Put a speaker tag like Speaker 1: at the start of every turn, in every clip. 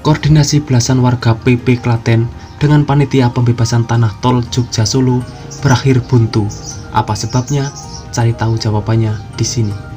Speaker 1: Koordinasi belasan warga PP Klaten dengan panitia pembebasan tanah tol Jogja Solo berakhir buntu. Apa sebabnya? Cari tahu jawabannya di sini.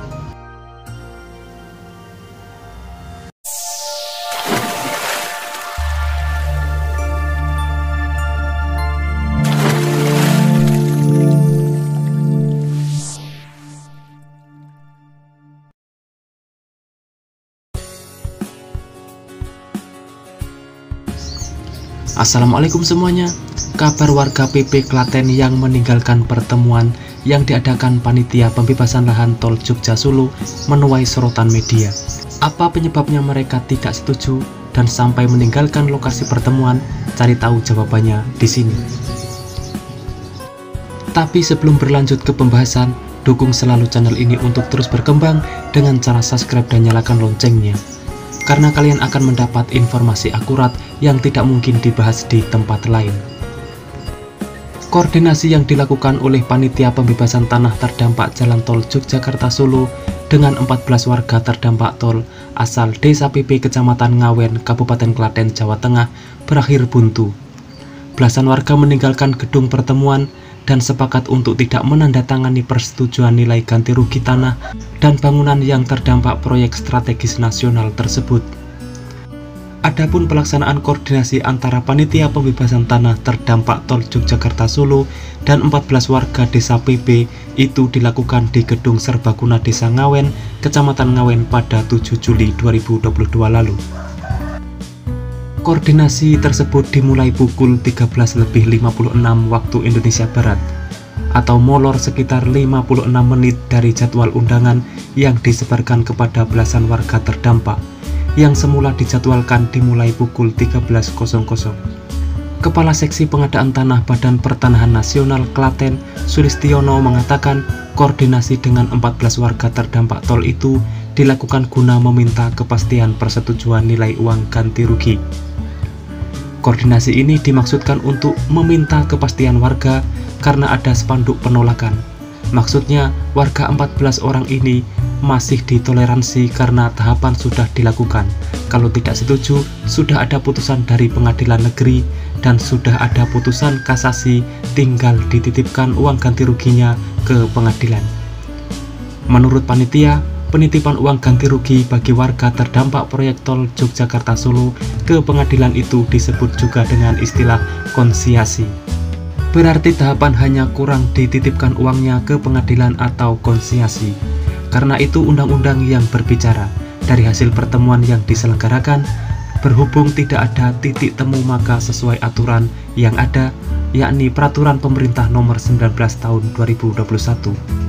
Speaker 1: Assalamualaikum semuanya. Kabar warga PP Klaten yang meninggalkan pertemuan yang diadakan panitia pembebasan lahan tol Jogja Solo menuai sorotan media. Apa penyebabnya mereka tidak setuju dan sampai meninggalkan lokasi pertemuan? Cari tahu jawabannya di sini. Tapi sebelum berlanjut ke pembahasan, dukung selalu channel ini untuk terus berkembang dengan cara subscribe dan nyalakan loncengnya. Karena kalian akan mendapat informasi akurat yang tidak mungkin dibahas di tempat lain. Koordinasi yang dilakukan oleh panitia pembebasan tanah terdampak jalan tol Yogyakarta Solo dengan 14 warga terdampak tol asal Desa PP Kecamatan Ngawen, Kabupaten Klaten, Jawa Tengah berakhir buntu. Belasan warga meninggalkan gedung pertemuan dan sepakat untuk tidak menandatangani persetujuan nilai ganti rugi tanah dan bangunan yang terdampak proyek strategis nasional tersebut. Adapun pelaksanaan koordinasi antara panitia pembebasan tanah terdampak tol Yogyakarta Solo dan 14 warga desa PP itu dilakukan di Gedung Serbaguna Desa Ngawen, Kecamatan Ngawen pada 7 Juli 2022 lalu. Koordinasi tersebut dimulai pukul 13.56 waktu Indonesia Barat atau molor sekitar 56 menit dari jadwal undangan yang disebarkan kepada belasan warga terdampak yang semula dijadwalkan dimulai pukul 13.00. Kepala Seksi Pengadaan Tanah Badan Pertanahan Nasional Klaten, Sulistiono, mengatakan koordinasi dengan 14 warga terdampak tol itu dilakukan guna meminta kepastian persetujuan nilai uang ganti rugi. Koordinasi ini dimaksudkan untuk meminta kepastian warga karena ada spanduk penolakan. Maksudnya, warga 14 orang ini masih ditoleransi karena tahapan sudah dilakukan. Kalau tidak setuju, sudah ada putusan dari pengadilan negeri dan sudah ada putusan kasasi, tinggal dititipkan uang ganti ruginya ke pengadilan. Menurut panitia, penitipan uang ganti rugi bagi warga terdampak proyek tol Yogyakarta Solo ke pengadilan itu disebut juga dengan istilah konsiasi. Berarti tahapan hanya kurang dititipkan uangnya ke pengadilan atau konsiasi. Karena itu undang-undang yang berbicara dari hasil pertemuan yang diselenggarakan, berhubung tidak ada titik temu maka sesuai aturan yang ada, yakni Peraturan Pemerintah Nomor 19 Tahun 2021.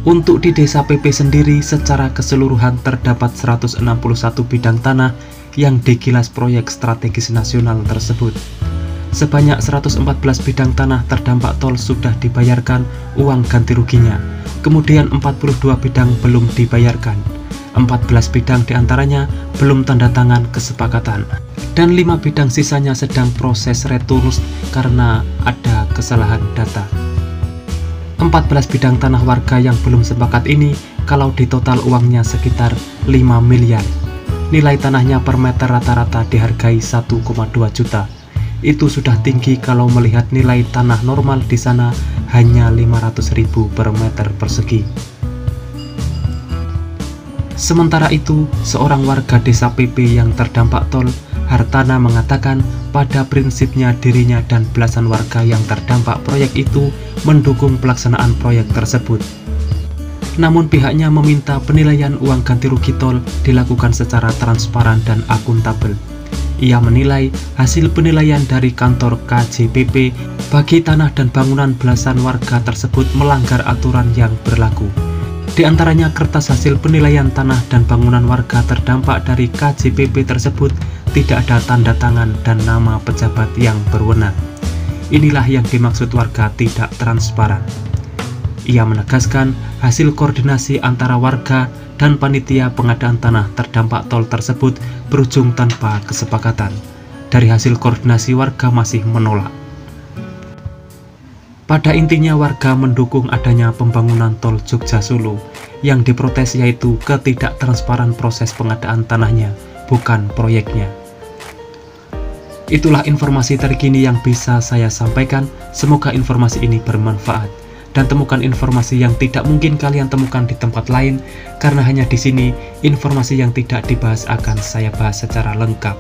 Speaker 1: Untuk di Desa PP sendiri secara keseluruhan terdapat 161 bidang tanah yang digilas proyek strategis nasional tersebut. Sebanyak 114 bidang tanah terdampak tol sudah dibayarkan uang ganti ruginya. Kemudian 42 bidang belum dibayarkan. 14 bidang diantaranya belum tanda tangan kesepakatan. Dan 5 bidang sisanya sedang proses returnus karena ada kesalahan data. 14 bidang tanah warga yang belum sepakat ini kalau ditotal uangnya sekitar 5 miliar. Nilai tanahnya per meter rata-rata dihargai 1,2 juta. Itu sudah tinggi kalau melihat nilai tanah normal di sana hanya 500.000 per meter persegi. Sementara itu, seorang warga desa PP yang terdampak tol, Hartana, mengatakan pada prinsipnya dirinya dan belasan warga yang terdampak proyek itu mendukung pelaksanaan proyek tersebut. Namun pihaknya meminta penilaian uang ganti rugi tol dilakukan secara transparan dan akuntabel. Ia menilai hasil penilaian dari kantor KJPP bagi tanah dan bangunan belasan warga tersebut melanggar aturan yang berlaku. Di antaranya kertas hasil penilaian tanah dan bangunan warga terdampak dari KJPP tersebut tidak ada tanda tangan dan nama pejabat yang berwenang. Inilah yang dimaksud warga tidak transparan. Ia menegaskan hasil koordinasi antara warga dan panitia pengadaan tanah terdampak tol tersebut berujung tanpa kesepakatan. Dari hasil koordinasi warga masih menolak. Pada intinya warga mendukung adanya pembangunan tol Jogja Solo. Yang diprotes yaitu ketidaktransparan proses pengadaan tanahnya, bukan proyeknya. Itulah informasi terkini yang bisa saya sampaikan. Semoga informasi ini bermanfaat dan temukan informasi yang tidak mungkin kalian temukan di tempat lain, karena hanya di sini informasi yang tidak dibahas akan saya bahas secara lengkap.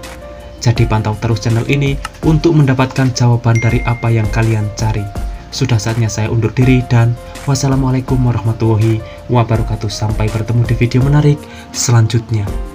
Speaker 1: Jadi pantau terus channel ini untuk mendapatkan jawaban dari apa yang kalian cari. Sudah saatnya saya undur diri dan wassalamualaikum warahmatullahi wabarakatuh. Sampai bertemu di video menarik selanjutnya.